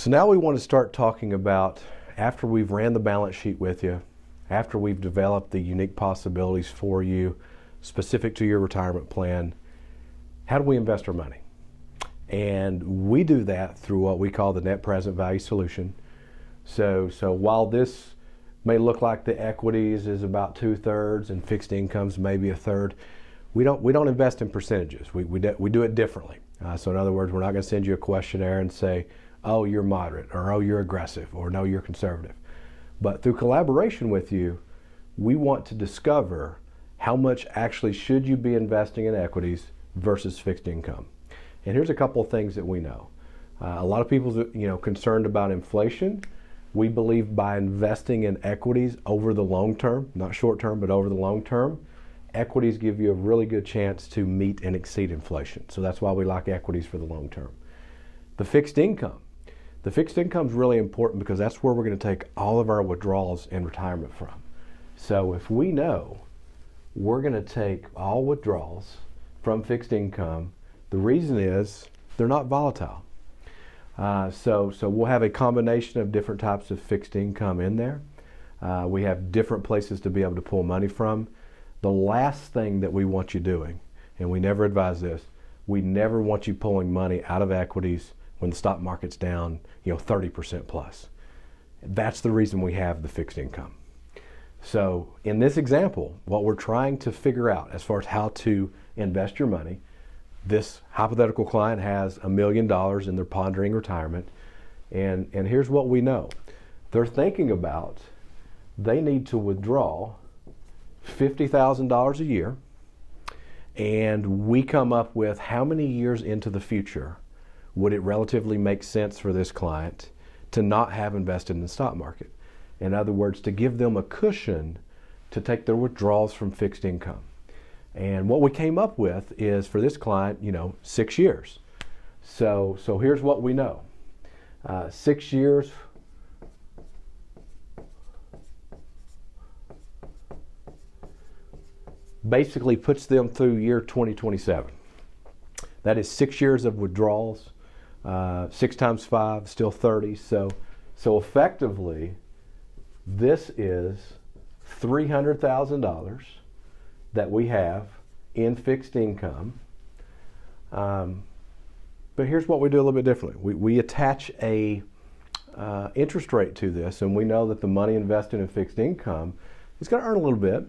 So now we want to start talking about, after we've ran the balance sheet with you, after we've developed the unique possibilities for you specific to your retirement plan, how do we invest our money? And we do that through what we call the net present value solution. So while this may look like the equities is about 2/3 and fixed income's maybe 1/3, we don't invest in percentages. We do it differently. So in other words, we're not going to send you a questionnaire and say, oh, you're moderate, or oh, you're aggressive, or no, you're conservative. But through collaboration with you, we want to discover how much actually should you be investing in equities versus fixed income. And here's a couple of things that we know. A lot of people are concerned about inflation. We believe by investing in equities over the long term, not short term, but over the long term, equities give you a really good chance to meet and exceed inflation. So that's why we like equities for the long term. The fixed income is really important because that's where we're going to take all of our withdrawals in retirement from. So if we know we're going to take all withdrawals from fixed income, the reason is they're not volatile. So we'll have a combination of different types of fixed income in there. We have different places to be able to pull money from. The last thing that we want you doing, and we never advise this, we never want you pulling money out of equities when the stock market's down 30% plus. That's the reason we have the fixed income. So in this example, what we're trying to figure out as far as how to invest your money, this hypothetical client has $1 million in their pondering retirement, and here's what we know. They're thinking about they need to withdraw $50,000 a year, and we come up with how many years into the future would it relatively make sense for this client to not have invested in the stock market. In other words, to give them a cushion to take their withdrawals from fixed income. And what we came up with is for this client, 6 years. So here's what we know. 6 years basically puts them through year 2027. That is 6 years of withdrawals. 6 times 5, still 30. So effectively, this is $300,000 that we have in fixed income. But here's what we do a little bit differently. We attach a interest rate to this, and we know that the money invested in fixed income is going to earn a little bit.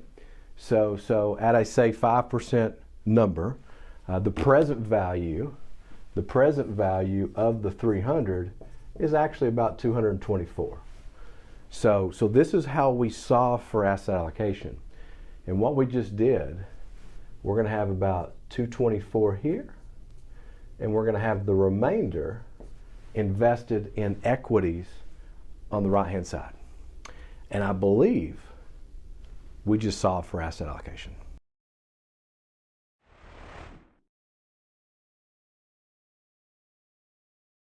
So at a say 5% number, the present value of the 300 is actually about 224. So this is how we solve for asset allocation. And what we just did, we're going to have about 224 here, and we're going to have the remainder invested in equities on the right hand side. And I believe we just solved for asset allocation.